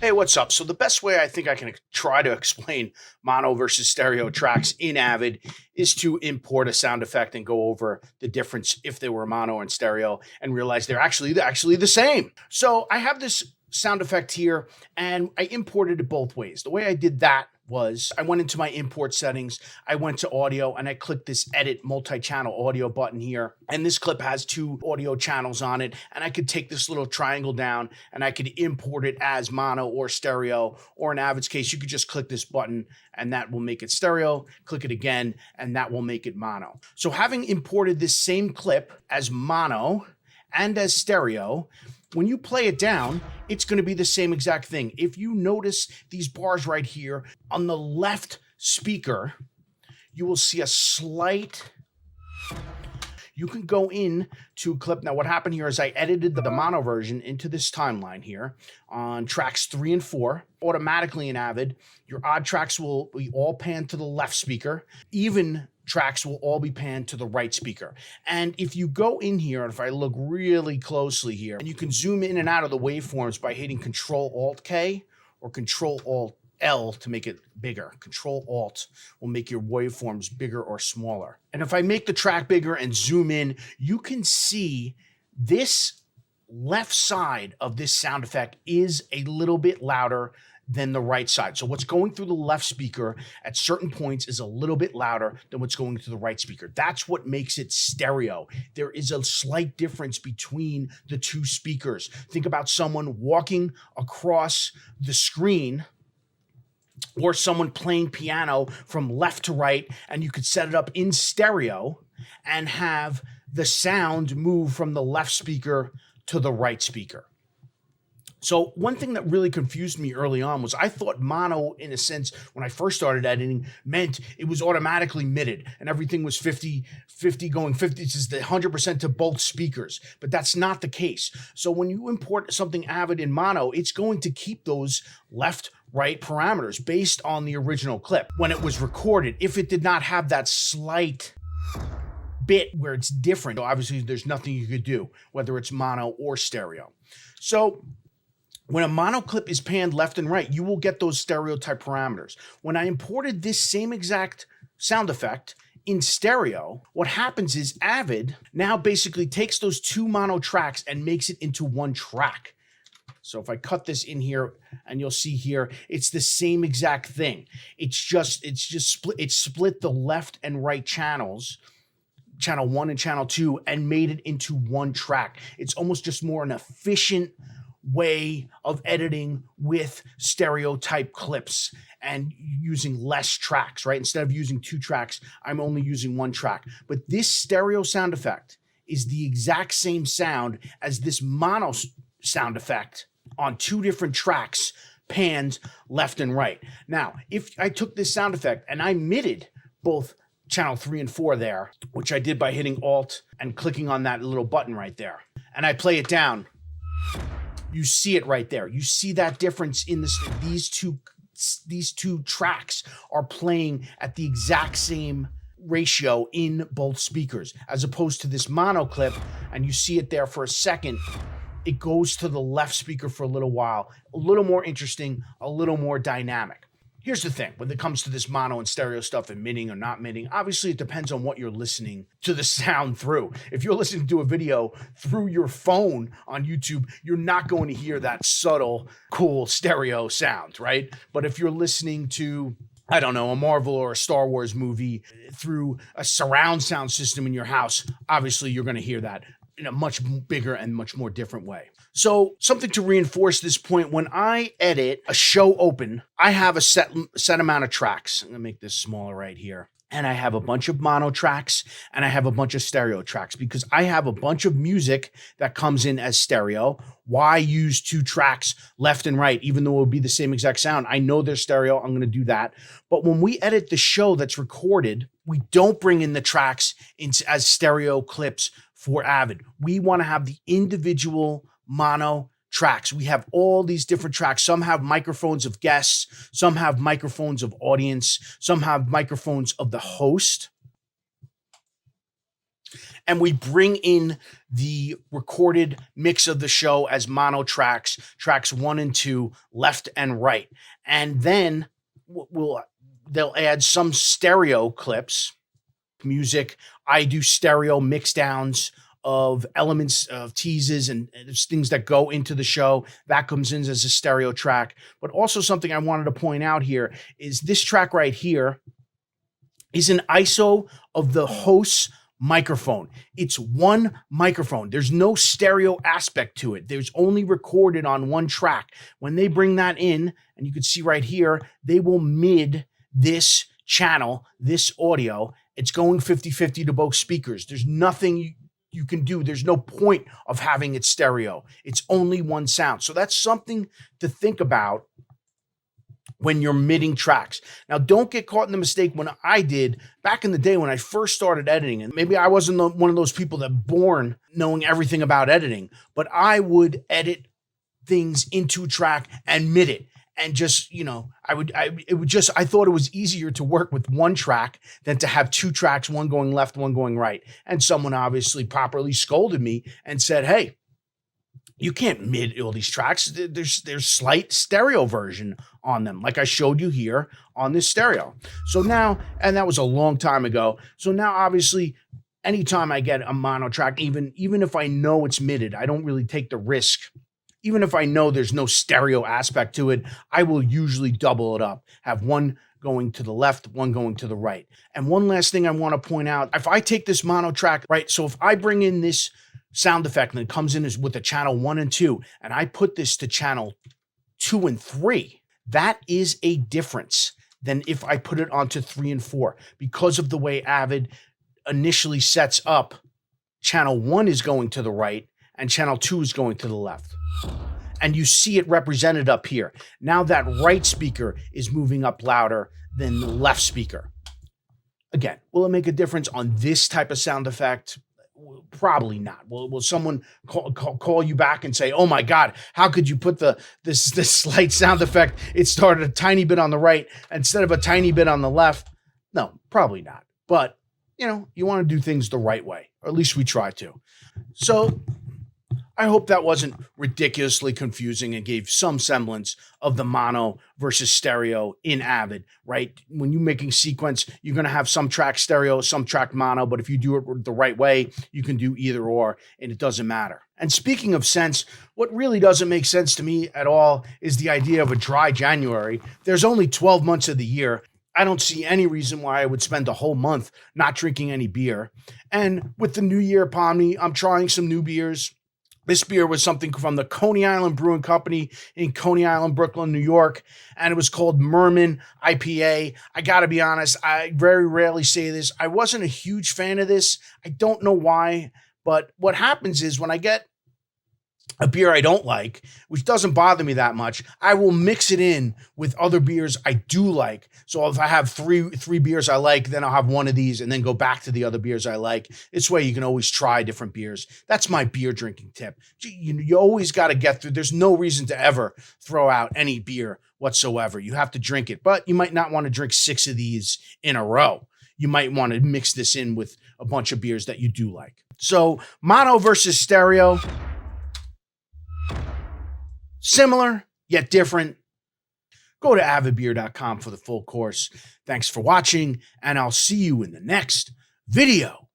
Hey, what's up? So the best way I think I can try to explain mono versus stereo tracks in Avid is to import a sound effect and go over the difference if they were mono and stereo and realize they're actually the same. So I have this sound effect here and I imported it both ways. The way I did that was I went into my import settings, I went to audio and I clicked this edit multi-channel audio button here. And this clip has two audio channels on it. And I could take this little triangle down and I could import it as mono or stereo, or in Avid's case, you could just click this button and that will make it stereo, click it again, and that will make it mono. So having imported this same clip as mono and as stereo, when you play it down, it's going to be the same exact thing. If you notice these bars right here on the left speaker, you will see a slight. You can go in to a clip. Now, what happened here is I edited the mono version into this timeline here on tracks 3 and 4. Automatically in Avid, your odd tracks will be all panned to the left speaker. Even tracks will all be panned to the right speaker. And if you go in here, and if I look really closely here, and you can zoom in and out of the waveforms by hitting Control-Alt-K or Control-Alt-L to make it bigger. Control-Alt will make your waveforms bigger or smaller. And if I make the track bigger and zoom in, you can see this left side of this sound effect is a little bit louder than the right side. So what's going through the left speaker at certain points is a little bit louder than what's going through the right speaker. That's what makes it stereo. There is a slight difference between the two speakers. Think about someone walking across the screen or someone playing piano from left to right, and you could set it up in stereo and have the sound move from the left speaker to the right speaker. So one thing that really confused me early on was I thought mono, in a sense, when I first started editing, meant it was automatically muted and everything was 50 going 50, it's just 100% to both speakers. But that's not the case. So when you import something Avid in mono, it's going to keep those left-right parameters based on the original clip when it was recorded. If it did not have that slight bit where it's different, obviously there's nothing you could do, whether it's mono or stereo. So when a mono clip is panned left and right, you will get those stereotype parameters. When I imported this same exact sound effect in stereo, what happens is Avid now basically takes those two mono tracks and makes it into one track. So if I cut this in here and you'll see here, it's the same exact thing. It's just split the left and right channels, channel 1 and channel 2, and made it into one track. It's almost just more an efficient way of editing with stereotype clips and using less tracks, right? Instead of using 2 tracks, I'm only using 1 track. But this stereo sound effect is the exact same sound as this mono sound effect on 2 different tracks, panned left and right. Now, if I took this sound effect and I muted both channel 3 and 4 there, which I did by hitting Alt and clicking on that little button right there, and I play it down, you see it right there. You see that difference in this. These two tracks are playing at the exact same ratio in both speakers, as opposed to this mono clip, and you see it there for a second. It goes to the left speaker for a little while. A little more interesting, a little more dynamic. Here's the thing, when it comes to this mono and stereo stuff and midding or not midding, obviously it depends on what you're listening to the sound through. If you're listening to a video through your phone on YouTube, you're not going to hear that subtle, cool stereo sound, right? But if you're listening to, I don't know, a Marvel or a Star Wars movie through a surround sound system in your house, obviously you're going to hear that in a much bigger and much more different way. So something to reinforce this point, when I edit a show open, I have a set amount of tracks. I'm going to make this smaller right here. And I have a bunch of mono tracks and I have a bunch of stereo tracks because I have a bunch of music that comes in as stereo. Why use 2 tracks left and right, even though it would be the same exact sound? I know they're stereo. I'm going to do that. But when we edit the show that's recorded, we don't bring in the tracks as stereo clips for Avid. We want to have the individual mono tracks. We have all these different tracks. Some have microphones of guests. Some have microphones of audience. Some have microphones of the host. and we bring in the recorded mix of the show as mono tracks, tracks 1 and 2, left and right. And then they'll add some stereo clips, music. I do stereo mix downs of elements of teases and things that go into the show. That comes in as a stereo track. But also something I wanted to point out here is this track right here is an ISO of the host's microphone. It's one microphone. There's no stereo aspect to it. There's only recorded on one track. When they bring that in, and you can see right here, they will mid this channel, this audio. It's going 50-50 to both speakers. There's nothing you can do. There's no point of having it stereo. It's only one sound. So that's something to think about when you're midding tracks. Now, don't get caught in the mistake when I did back in the day when I first started editing. And maybe I wasn't one of those people that born knowing everything about editing, but I would edit things into track and mid it. And just, I thought it was easier to work with one track than to have two tracks, one going left, one going right. And someone obviously properly scolded me and said, hey, you can't mid all these tracks. There's slight stereo version on them, like I showed you here on this stereo. So now, and that was a long time ago. So now, obviously, anytime I get a mono track, even if I know it's midded, I don't really take the risk. Even if I know there's no stereo aspect to it, I will usually double it up. Have one going to the left, one going to the right. And one last thing I want to point out, if I take this mono track, right, so if I bring in this sound effect and it comes in with the channel 1 and 2, and I put this to channel 2 and 3, that is a difference than if I put it onto 3 and 4. Because of the way Avid initially sets up, channel 1 is going to the right and channel 2 is going to the left. And you see it represented up here. Now that right speaker is moving up louder than the left speaker. Again, will it make a difference on this type of sound effect? Probably not. Will someone call you back and say, oh my God, how could you put this slight sound effect? It started a tiny bit on the right instead of a tiny bit on the left. No, probably not. But, you want to do things the right way, or at least we try to. So I hope that wasn't ridiculously confusing and gave some semblance of the mono versus stereo in Avid, right? When you're making sequence, you're going to have some track stereo, some track mono, but if you do it the right way, you can do either or, and it doesn't matter. And speaking of sense, what really doesn't make sense to me at all is the idea of a dry January. There's only 12 months of the year. I don't see any reason why I would spend a whole month not drinking any beer. And with the new year upon me, I'm trying some new beers. This beer was something from the Coney Island Brewing Company in Coney Island, Brooklyn, New York, and it was called Merman IPA. I got to be honest, I very rarely say this. I wasn't a huge fan of this. I don't know why, but what happens is when I get a beer I don't like, which doesn't bother me that much, I will mix it in with other beers I do like. So if I have three beers I like, then I'll have one of these and then go back to the other beers I like. This way you can always try different beers. That's my beer drinking tip. You always got to get through. There's no reason to ever throw out any beer whatsoever. You have to drink it, but you might not want to drink 6 of these in a row. You might want to mix this in with a bunch of beers that you do like. So mono versus stereo. Similar, yet different. Go to avidbeer.com for the full course. Thanks for watching, and I'll see you in the next video.